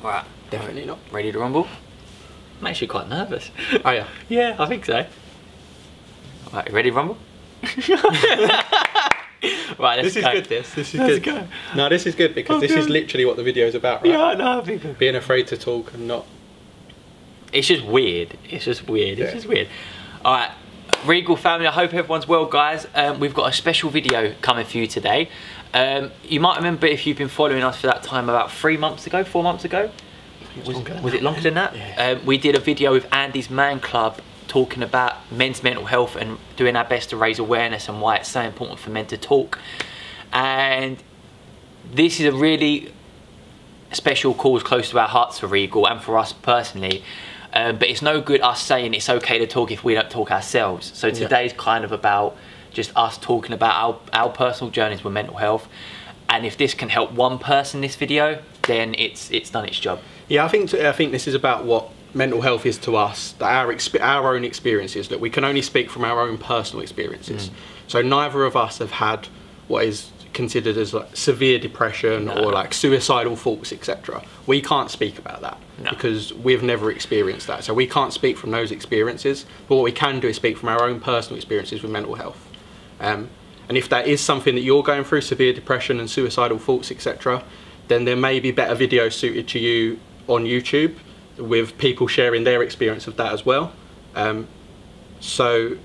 Right. Definitely not. Ready to rumble? I'm actually quite nervous. Oh yeah? Yeah, I think so. Right, you ready to rumble? Right, let's This is go. good, this is Let's good. go. No, this is good because this is literally what the video is about, right? Yeah, I know. I think Being afraid to talk and not... it's just weird. It's just weird. It's Yeah. just weird. All right, Regal family, I hope everyone's well, guys. We've got a special video coming for you today. You might remember, if you've been following us for that time, about 3 months ago, 4 months ago. Was it longer than that? Yeah. We did a video with Andy's Man Club talking about men's mental health and doing our best to raise awareness and why it's so important for men to talk. And this is a really special cause close to our hearts for Regal and for us personally. But it's no good us saying it's okay to talk if we don't talk ourselves. So today's kind of about just us talking about our personal journeys with mental health. And if this can help one person in this video, then it's done its job. Yeah, I think this is about what mental health is to us, that our own experiences, that we can only speak from our own personal experiences. So neither of us have had what is considered as like severe depression or like suicidal thoughts, etc. We can't speak about that because we've never experienced that. So we can't speak from those experiences, but what we can do is speak from our own personal experiences with mental health. And if that is something that you're going through, severe depression and suicidal thoughts, etc., then there may be better videos suited to you on YouTube with people sharing their experience of that as well. So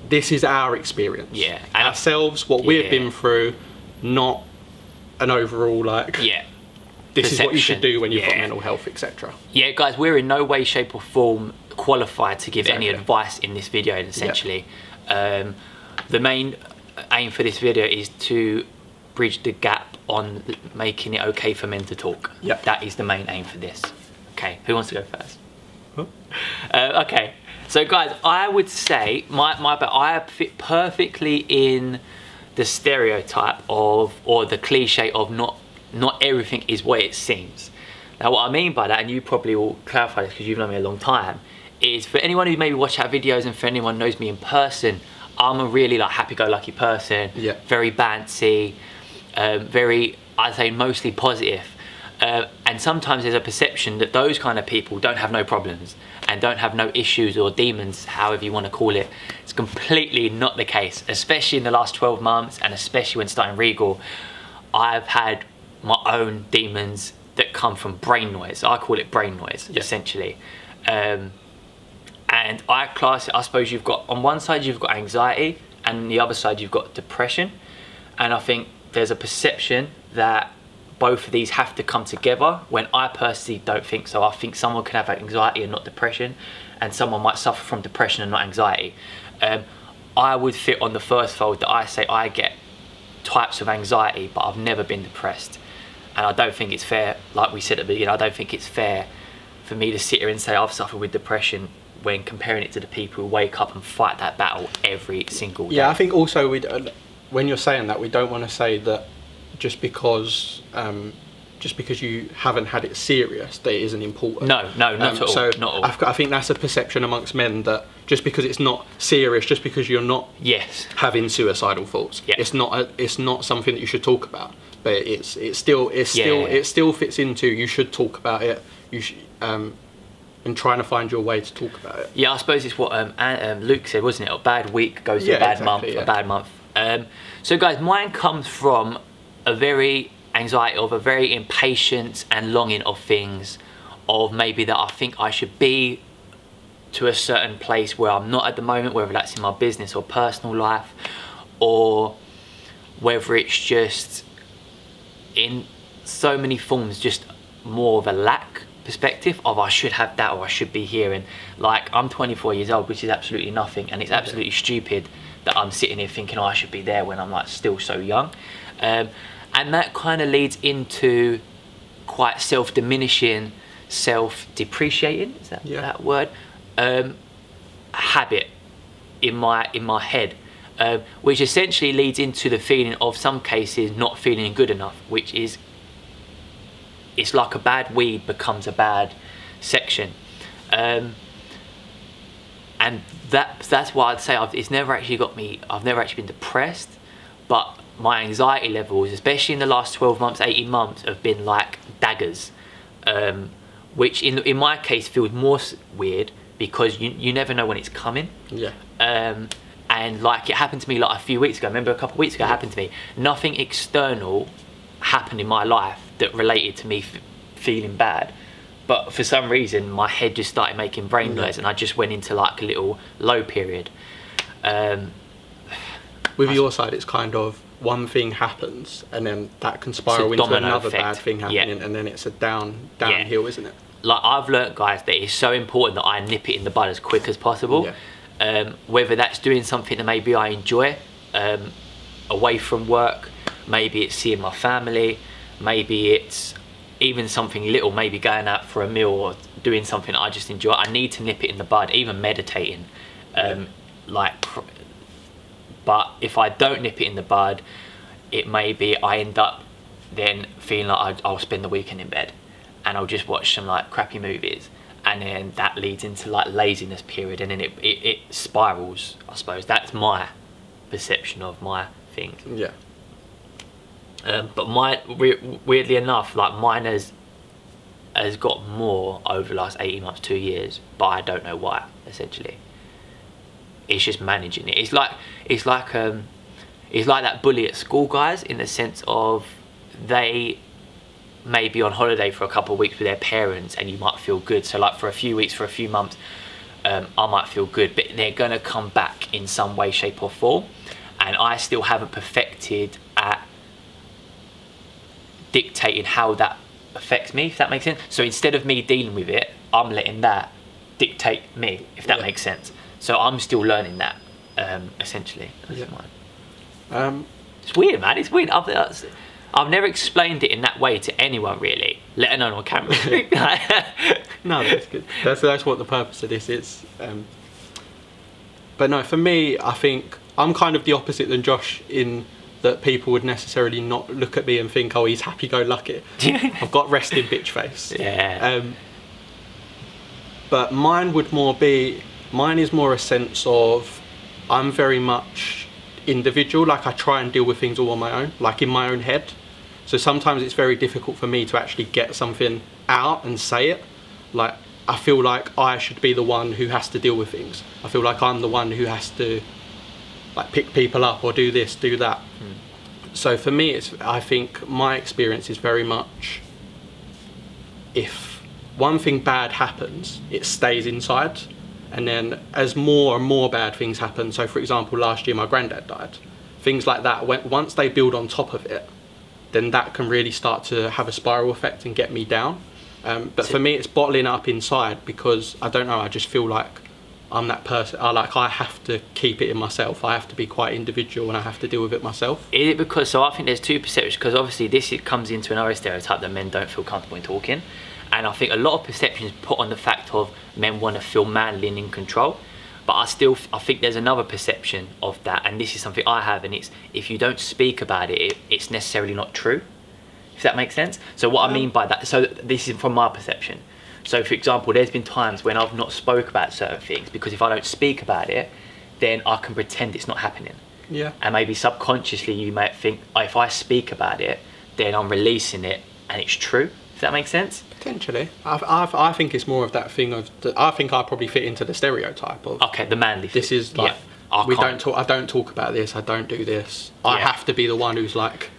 this is our experience. Yeah. And ourselves, what we've been through, not an overall like, this is what you should do when you've got mental health, etc. Yeah, guys, we're in no way, shape or form qualified to give any advice in this video, essentially. The main aim for this video is to bridge the gap on making it okay for men to talk. Yep. That is the main aim for this. Okay, who wants to go first? Okay, so guys, I would say I fit perfectly in the stereotype of, or the cliche of, not everything is what it seems. Now what I mean by that, and you probably will clarify this because you've known me a long time, is for anyone who maybe watched our videos and for anyone who knows me in person, I'm a really like happy-go-lucky person, very bouncy, very, I'd say mostly positive. And sometimes there's a perception that those kind of people don't have no problems and don't have no issues or demons, however you want to call it. It's completely not the case, especially in the last 12 months and especially when starting Regal. I've had my own demons that come from brain noise. I call it brain noise, essentially. And I class it, I suppose you've got, on one side you've got anxiety and on the other side you've got depression. And I think there's a perception that both of these have to come together, when I personally don't think so. I think someone can have anxiety and not depression, and someone might suffer from depression and not anxiety. I would fit on the first fold, that I say I get types of anxiety, but I've never been depressed. And I don't think it's fair, like we said at the beginning, I don't think it's fair for me to sit here and say I've suffered with depression when comparing it to the people who wake up and fight that battle every single day. Yeah, I think also when you're saying that, we don't want to say that just because you haven't had it serious, that it isn't important. No, not at all. So not at all. I think that's a perception amongst men, that just because it's not serious, just because you're not having suicidal thoughts, it's not something that you should talk about. But it still fits into, you should talk about it. You should, and trying to find your way to talk about it. Yeah, I suppose it's what Luke said, wasn't it? A bad week goes to a bad month. A bad month. So guys, mine comes from a very anxiety of a very impatience and longing of things, of maybe that I think I should be to a certain place where I'm not at the moment, whether that's in my business or personal life, or whether it's just in so many forms, just more of a lack perspective of I should have that, or I should be here. And like, I'm 24 years old, which is absolutely nothing, and it's absolutely stupid that I'm sitting here thinking, oh, I should be there, when I'm like still so young. And that kind of leads into quite self-diminishing, self-depreciating, is that that word? Habit in my head, which essentially leads into the feeling of some cases not feeling good enough, which is, it's like a bad weed becomes a bad section. And that's why I'd say it's never actually got me, I've never actually been depressed, but my anxiety levels, especially in the last 12 months, 18 months, have been like daggers. which in my case feels more weird because you never know when it's coming. Yeah. And like it happened to me like a few weeks ago. I remember a couple of weeks ago it happened to me. Nothing external happened in my life that related to me feeling bad. But for some reason, my head just started making brain noise and I just went into like a little low period. With your side, it's kind of one thing happens and then that can spiral into another effect. Bad thing happening, and then it's a downhill, isn't it? Like I've learnt, guys, that it's so important that I nip it in the bud as quick as possible. Whether that's doing something that maybe I enjoy away from work, maybe it's seeing my family, maybe it's even something little, maybe going out for a meal or doing something I just enjoy. I need to nip it in the bud, even meditating. But if I don't nip it in the bud, it may be I end up then feeling like I'll spend the weekend in bed and I'll just watch some like crappy movies, and then that leads into like laziness period, and then it spirals, I suppose. That's my perception of my things. Yeah. But weirdly enough, like mine has got more over the last 18 months, 2 years, but I don't know why, essentially. It's just managing it. It's like that bully at school, guys, in the sense of they may be on holiday for a couple of weeks with their parents and you might feel good. So like for a few weeks, for a few months, I might feel good, but they're gonna come back in some way, shape or form. And I still haven't perfected at dictating how that affects me, if that makes sense. So instead of me dealing with it, I'm letting that dictate me, if that makes sense. So I'm still learning that, essentially. It's weird, man. It's weird. I've never explained it in that way to anyone, really, let alone on camera. No, that's good. That's what the purpose of this is. But no, for me, I think I'm kind of the opposite than Josh in that people would necessarily not look at me and think, oh, he's happy-go-lucky. I've got resting bitch face. Yeah. But mine is more a sense of I'm very much individual. Like I try and deal with things all on my own, like in my own head. So sometimes it's very difficult for me to actually get something out and say it. Like I feel like I should be the one who has to deal with things. I feel like I'm the one who has to like pick people up or do this, do that. So for me, I think my experience is very much if one thing bad happens, it stays inside. And then as more and more bad things happen, so for example, last year my granddad died, things like that, once they build on top of it, then that can really start to have a spiral effect and get me down. But for me, it's bottling up inside because I don't know, I just feel like I'm that person. I have to keep it in myself. I have to be quite individual and I have to deal with it myself. Is it because, so I think there's two perceptions, because obviously it comes into another stereotype that men don't feel comfortable in talking. And I think a lot of perceptions put on the fact of men want to feel manly and in control. But I think there's another perception of that, and this is something I have, and it's if you don't speak about it, it's necessarily not true, if that makes sense. So what I mean by that, so this is from my perception. So for example, there's been times when I've not spoke about certain things, because if I don't speak about it, then I can pretend it's not happening. Yeah. And maybe subconsciously you might think, oh, if I speak about it, then I'm releasing it and it's true. If that makes sense? Potentially. I think it's more of that thing of, I think I probably fit into the stereotype of, okay, the manly thing. This is like, I don't talk about this, I don't do this. I have to be the one who's like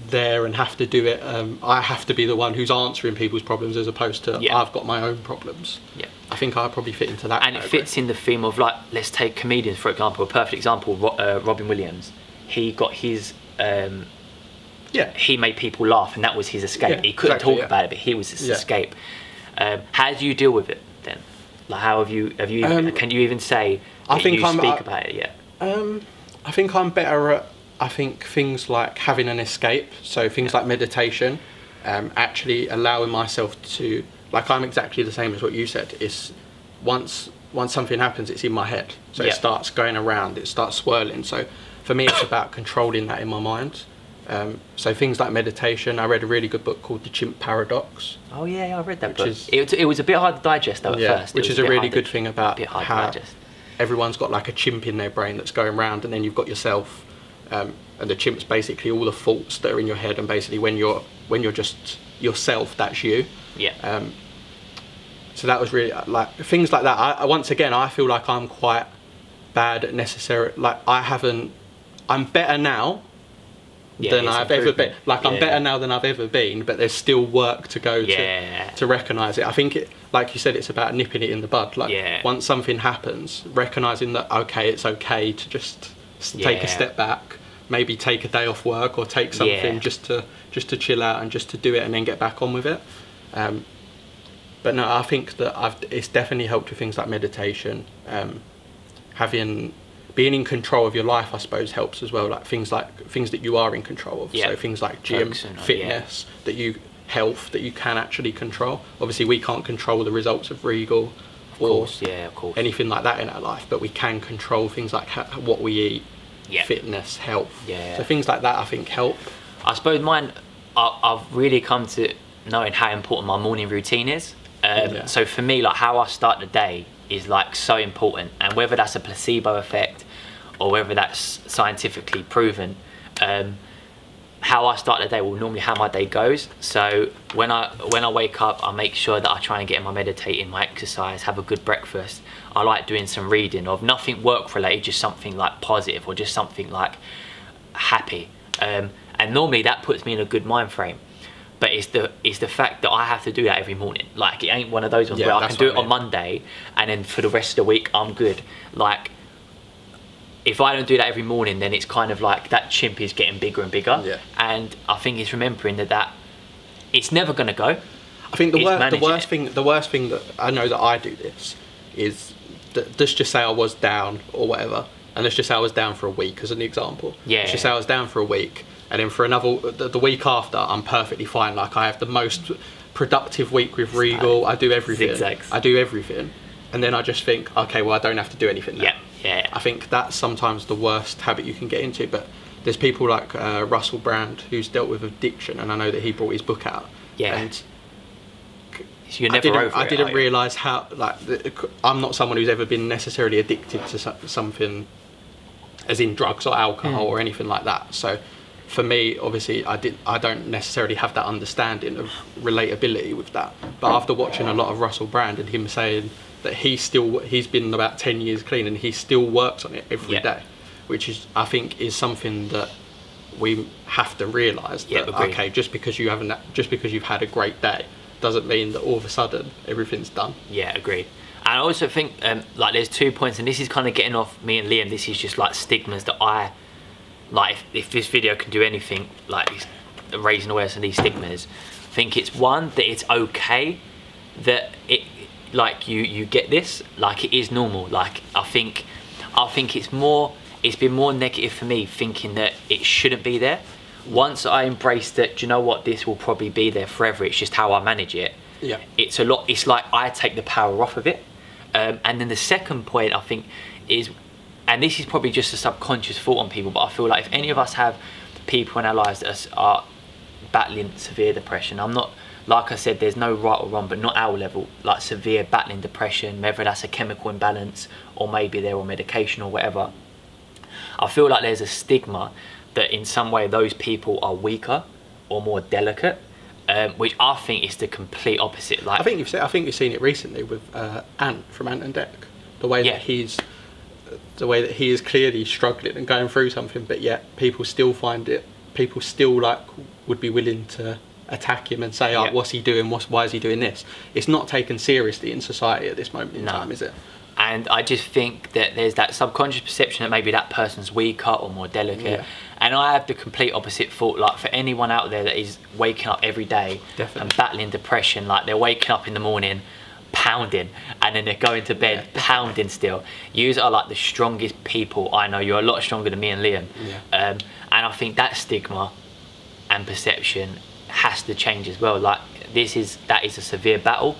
there and have to do it. I have to be the one who's answering people's problems as opposed to I've got my own problems. Yeah. I think I probably fit into that. And category. It fits in the theme of, like, let's take comedians for example. A perfect example, Robin Williams. He got his he made people laugh, and that was his escape. He couldn't talk about it, but he was his escape. How do you deal with it then? Like, how have you can you even say that you speak about it yet? I think I'm better at, I think, things like having an escape. So things like meditation, actually allowing myself to, like, I'm exactly the same as what you said. It's once something happens, it's in my head. So it starts going around, it starts swirling. So for me, it's about controlling that in my mind. So things like meditation. I read a really good book called The Chimp Paradox. Oh yeah, I read that book. It was a bit hard to digest though at first. Which is a really good thing about how everyone's got like a chimp in their brain that's going around, and then you've got yourself, and the chimp's basically all the thoughts that are in your head, and basically when you're just yourself, that's you. Yeah. So that was really like things like that. Once again, I feel like I'm quite bad at necessary. Like I'm better now than I've ever been. Like I'm better now than I've ever been, but there's still work to go to recognise it. I think it, like you said, it's about nipping it in the bud. Like once something happens, recognising that okay, it's okay to just take a step back, maybe take a day off work or take something just to chill out and just to do it and then get back on with it. But no, I think that it's definitely helped with things like meditation, being in control of your life, I suppose, helps as well. Like things that you are in control of. So things like gym, fitness, health that you can actually control. Obviously, we can't control the results of Regal or anything like that in our life, but we can control things like what we eat, fitness, health. So things like that, I think, help. I suppose mine, I've really come to knowing how important my morning routine is. So for me, like how I start the day is like so important, and whether that's a placebo effect or whether that's scientifically proven, how I start the day will normally how my day goes. So when I wake up, I make sure that I try and get in my meditating, my exercise, have a good breakfast. I like doing some reading of nothing work related, just something like positive or just something like happy, and normally that puts me in a good mind frame. But it's the fact that I have to do that every morning. Like it ain't one of those ones where I can do it on Monday and then for the rest of the week I'm good. Like if I don't do that every morning, then it's kind of like that chimp is getting bigger and bigger. And I think it's remembering that it's never gonna go. I think the worst thing that I know that I do this is that, let's just say I was down or whatever, and let's just say I was down for a week as an example. Let's just say I was down for a week. And then for the week after, I'm perfectly fine. Like I have the most productive week with Regal. I do everything. Zigzags. I do everything. And then I just think, okay, well, I don't have to do anything now. I think that's sometimes the worst habit you can get into. But there's people like Russell Brand who's dealt with addiction, and I know that he brought his book out. And so you're never over it, I didn't realise how, like, I'm not someone who's ever been necessarily addicted to something, as in drugs or alcohol or anything like that. So for me, obviously, I don't necessarily have that understanding of relatability with that. But after watching a lot of Russell Brand and him saying that he's been about 10 years clean and he still works on it every day, which is, I think, is something that we have to realise that okay, just because you've had a great day doesn't mean that all of a sudden everything's done. Agreed. And I also think like there's 2 points, and this is kind of getting off me and Liam. This is just like stigmas that I like. If this video can do anything, like raising awareness of these stigmas, I think it's one, that it's okay that it, like you get this, like it is normal. Like I think it's been more negative for me thinking that it shouldn't be there. Once I embraced that, do you know what, this will probably be there forever, it's just how I manage it. It's like I take the power off of it. And then the second point I think is, and this is probably just a subconscious thought on people, but I feel like if any of us have people in our lives that are battling severe depression, I'm not, like I said, there's no right or wrong, but not our level, like severe battling depression, whether that's a chemical imbalance or maybe they're on medication or whatever, I feel like there's a stigma that in some way those people are weaker or more delicate, which I think is the complete opposite. Like I think you've seen it recently with Ant from Ant and Dec, the way that he is clearly struggling and going through something, but yet people still like would be willing to attack him and say, oh, what's he doing? Why is he doing this? It's not taken seriously in society at this moment in time, is it? And I just think that there's that subconscious perception that maybe that person's weaker or more delicate. And I have the complete opposite thought. Like for anyone out there that is waking up every day and battling depression, like they're waking up in the morning pounding and then they're going to bed pounding still. You are like the strongest people I know. You're a lot stronger than me and Liam. And I think that stigma and perception has to change as well. Like that is a severe battle.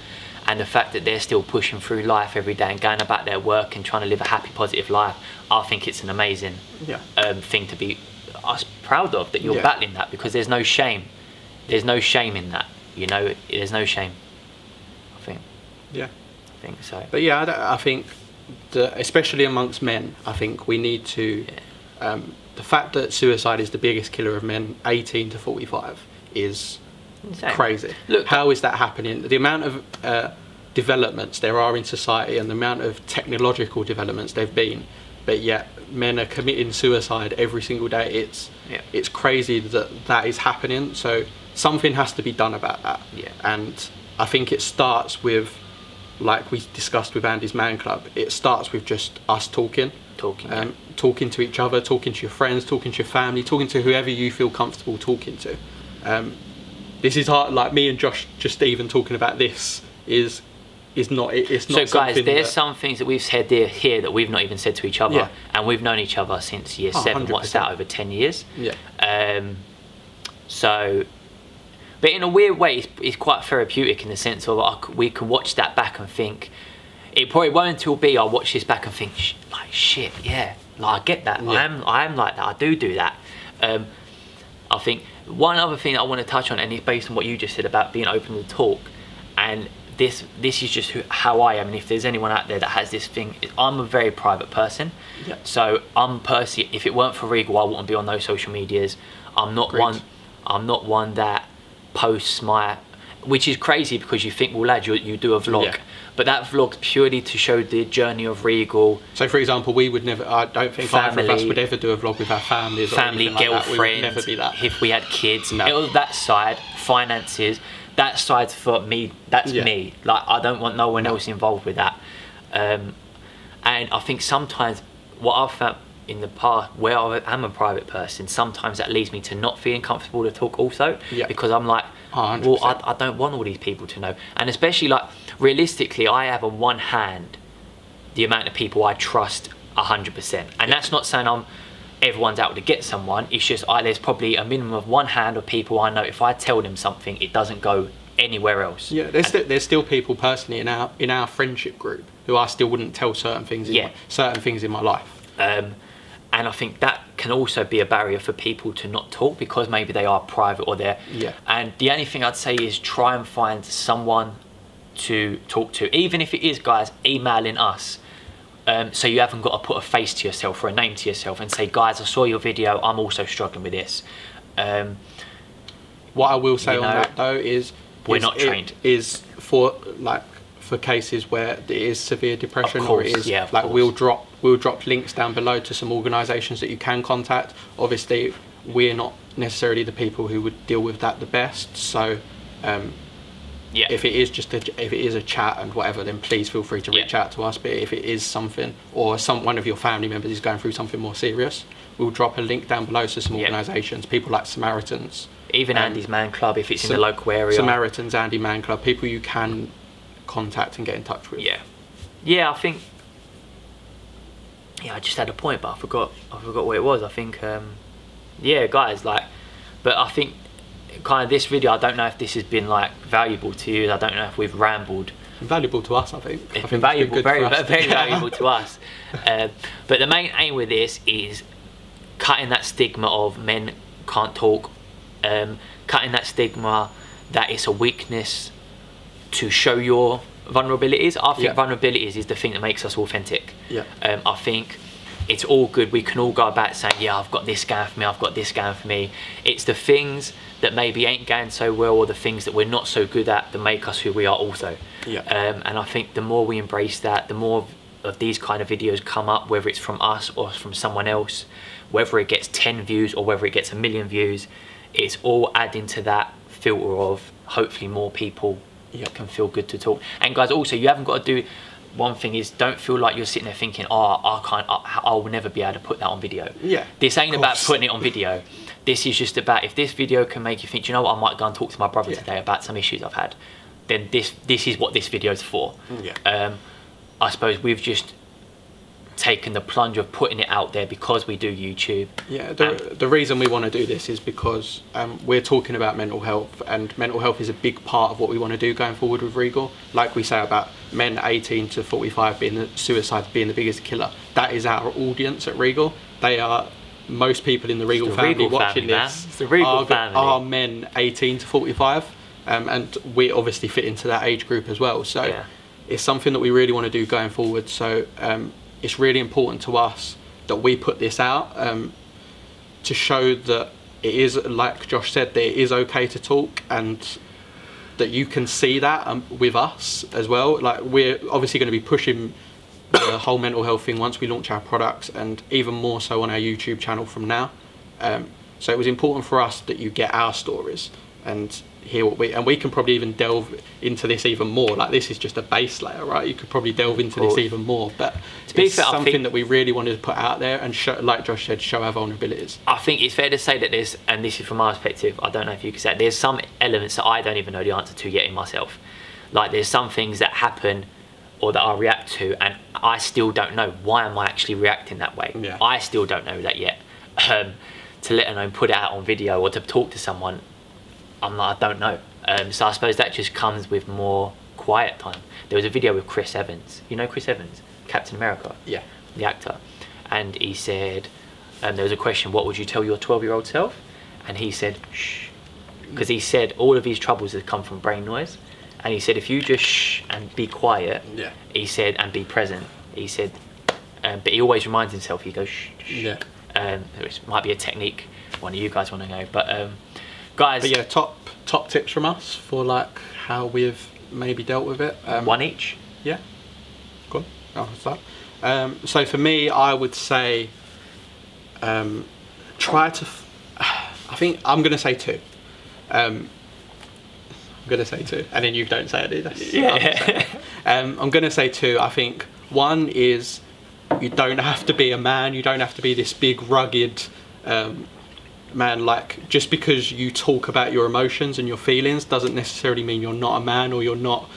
And the fact that they're still pushing through life every day and going about their work and trying to live a happy, positive life, I think it's an amazing thing to be proud of, that you're battling that, because there's no shame. There's no shame in that, you know, there's no shame, I think. I think so. But I think that especially amongst men, I think we need to, the fact that suicide is the biggest killer of men 18 to 45 is Insane. Crazy. Look, how is that happening? The amount of developments there are in society and the amount of technological developments there've been, but yet men are committing suicide every single day. It's crazy that is happening. So something has to be done about that. Yeah. And I think it starts with, like we discussed with Andy's Man Club, it starts with just us talking to each other, talking to your friends, talking to your family, talking to whoever you feel comfortable talking to. This is hard. Like me and Josh just even talking about this is not. It's not. So guys, there's some things that we've said here that we've not even said to each other, and we've known each other since year 7. 100%. What's that? Over 10 years. Yeah. So, but in a weird way, it's quite therapeutic in the sense of we can watch that back and think. It probably won't until I'll watch this back and think, like, shit, yeah, like I get that. Yeah. I am like that. I do that. I think one other thing I want to touch on, and it's based on what you just said about being open to talk, and this is just how I am. And if there's anyone out there that has this thing, I'm a very private person. Yeah. So I'm personally, if it weren't for Regal, I wouldn't be on those social medias. I'm not one that posts which is crazy because you think, well, lad, you do a vlog. Yeah. But that vlog's purely to show the journey of Regal. So, for example, we would never, I don't think either of us would ever do a vlog with our families or anything like that. We would never be that. If we had kids, that side, finances, that side's for me, that's me. Like, I don't want no one else involved with that. And I think sometimes what I've found in the past, where I am a private person, sometimes that leads me to not feeling comfortable to talk also. Because I'm like, 100%. Well, I don't want all these people to know. And especially, like, realistically, I have on one hand the amount of people I trust 100%. And that's not saying everyone's out to get someone. It's just there's probably a minimum of one hand of people I know if I tell them something, it doesn't go anywhere else. Yeah, there's still people personally in our friendship group who I still wouldn't tell certain things in my life. And I think that can also be a barrier for people to not talk because maybe they are private or they're... Yeah. And the only thing I'd say is try and find someone to talk to, even if it is, guys, emailing us. So you haven't got to put a face to yourself or a name to yourself and say, guys, I saw your video, I'm also struggling with this. What I will say on that though is... We're not trained. Is for cases where it is severe depression, or it is like we'll drop links down below to some organisations that you can contact. Obviously, we're not necessarily the people who would deal with that the best. So, if it is a chat and whatever, then please feel free to reach out to us. But if it is something, or one of your family members is going through something more serious, we'll drop a link down below to some organisations, people like Samaritans, even Andy's Man Club if it's in the local area. Samaritans, Andy Man Club, people you can contact and get in touch with. I think I just had a point but I forgot what it was. I think guys, like, but I think kind of this video, I don't know if this has been like valuable to you. I don't know if we've rambled. Valuable to us, I think. It's been valuable, very valuable to us. But the main aim with this is cutting that stigma of men can't talk, cutting that stigma that it's a weakness to show your vulnerabilities. I think vulnerabilities is the thing that makes us authentic. I think it's all good. We can all go about saying, yeah, I've got this going for me, I've got this going for me. It's the things that maybe ain't going so well, or the things that we're not so good at, that make us who we are also. And I think the more we embrace that, the more of these kind of videos come up, whether it's from us or from someone else, whether it gets 10 views or whether it gets 1 million views, it's all adding to that filter of hopefully more people can feel good to talk. And guys, also, you haven't got to do, one thing is, don't feel like you're sitting there thinking, I will never be able to put that on video. This ain't about putting it on video. This is just about, if this video can make you think, you know what, I might go and talk to my brother today about some issues I've had, then this is what this video is for. I suppose we've just taken the plunge of putting it out there because we do YouTube. The reason we want to do this is because we're talking about mental health, and mental health is a big part of what we want to do going forward with Regal. Like we say about men 18 to 45 suicide being the biggest killer, that is our audience at Regal. They are, most people in the Regal family watching this are men 18 to 45, and we obviously fit into that age group as well. So it's something that we really want to do going forward. So it's really important to us that we put this out to show that it is, like Josh said, that it is okay to talk, and that you can see that with us as well. Like, we're obviously going to be pushing the whole mental health thing once we launch our products, and even more so on our YouTube channel from now. So it was important for us that you get our stories and hear what we can probably even delve into this even more. Like, this is just a base layer, right? You could probably delve into this even more, but it's something that we really wanted to put out there and show, like Josh said, show our vulnerabilities. I think it's fair to say that there's, and this is from my perspective, I don't know if you could say it, there's some elements that I don't even know the answer to yet in myself. Like, there's some things that happen or that I react to, and I still don't know why am I actually reacting that way. Yeah. I still don't know that yet. To let alone put it out on video or to talk to someone, I'm like, I don't know. So I suppose that just comes with more quiet time. There was a video with Chris Evans. You know Chris Evans, Captain America? Yeah. The actor. And he said, there was a question, what would you tell your 12-year-old self? And he said, shh. Because he said all of his troubles have come from brain noise. And he said, if you just shh and be quiet, yeah. He said, and be present. He said, but he always reminds himself, he goes, shh, shh. Yeah. Which might be a technique one of you guys want to know, but guys, but yeah, top tips from us for like how we've maybe dealt with it. One each. Yeah. Go on. Oh, what's that? So for me, I would say try to. I think I'm gonna say two. I'm gonna say two, and then you don't say it. That's, yeah. I'm gonna say two. I think one is, you don't have to be a man. You don't have to be this big rugged man. Like, just because you talk about your emotions and your feelings doesn't necessarily mean you're not a man, or you're not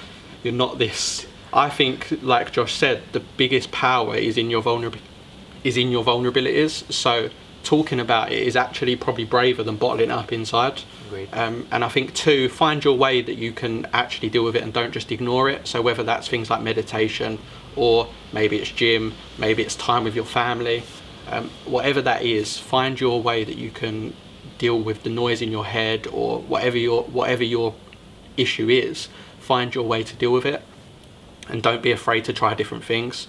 this. I think, like Josh said, the biggest power is in your vulnerabilities. So talking about it is actually probably braver than bottling it up inside. Agreed. And I think two, find your way that you can actually deal with it and don't just ignore it. So whether that's things like meditation, or maybe it's gym, maybe it's time with your family, whatever that is, find your way that you can deal with the noise in your head, or whatever your issue is. Find your way to deal with it, and don't be afraid to try different things.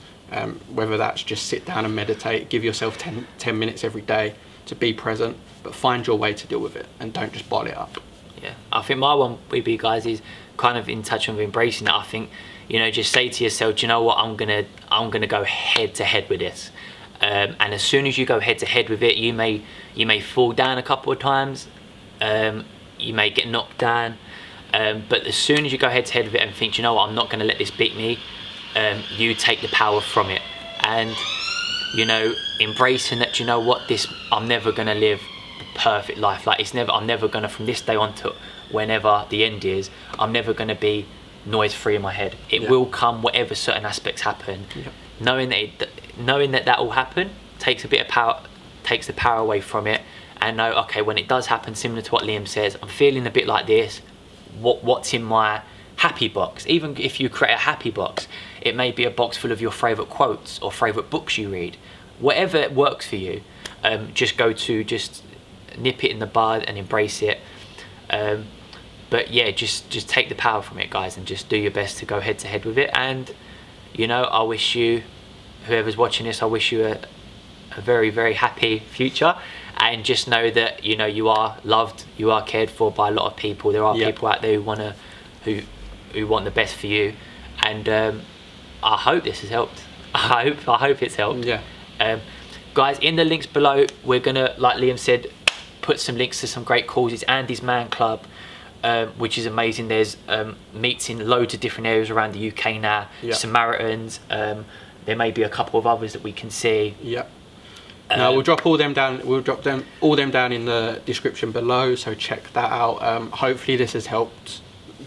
Whether that's just sit down and meditate, give yourself 10 minutes every day to be present, but find your way to deal with it and don't just bottle it up. Yeah, I think my one with you guys is kind of in touch with embracing it. I think, you know, just say to yourself, do you know what, I'm gonna go head to head with this. And as soon as you go head to head with it, you may fall down a couple of times, you may get knocked down, but as soon as you go head to head with it and think, do you know what, I'm not gonna let this beat me, you take the power from it. And, you know, embracing that, do you know what, I'm never gonna live the perfect life. Like, I'm never gonna, from this day on to whenever the end is, I'm never gonna be noise free in my head. It will come whatever certain aspects happen. Knowing that will happen takes a bit of power, takes the power away from it, and know, okay, when it does happen, similar to what Liam says, I'm feeling a bit like this, what's in my happy box. Even if you create a happy box, it may be a box full of your favorite quotes or favorite books you read. Whatever works for you, just nip it in the bud and embrace it. But yeah, just take the power from it, guys, and just do your best to go head to head with it. And, you know, I wish you, whoever's watching this, I wish you a very, very happy future. And just know that, you know, you are loved, you are cared for by a lot of people. There are people out there who want the best for you. And I hope this has helped. I hope it's helped. Yeah. Guys, in the links below, we're gonna, like Liam said, put some links to some great causes. Andy's Man Club, which is amazing. There's meets in loads of different areas around the UK now. Samaritans, there may be a couple of others that we can see. No, we'll drop all them down. We'll drop all them down in the description below, so check that out. Hopefully this has helped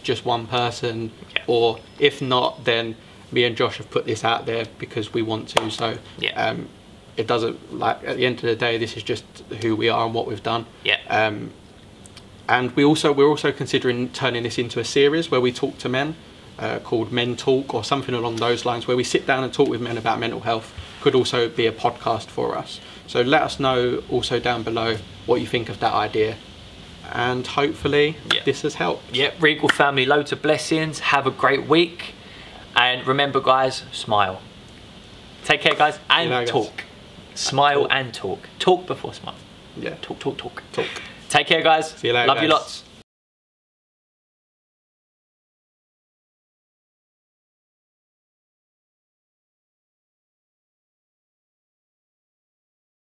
just one person, or if not, then me and Josh have put this out there because we want to. So it doesn't, like, at the end of the day, this is just who we are and what we've done. And we're also considering turning this into a series where we talk to men, called Men Talk or something along those lines, where we sit down and talk with men about mental health. Could also be a podcast for us. So let us know also down below what you think of that idea, and hopefully this has helped. Regal family, loads of blessings. Have a great week, and remember, guys, smile. Take care, guys, and talk. Smile and talk. Talk before smile. Talk. Take care, guys. See you later, Love guys. you lots.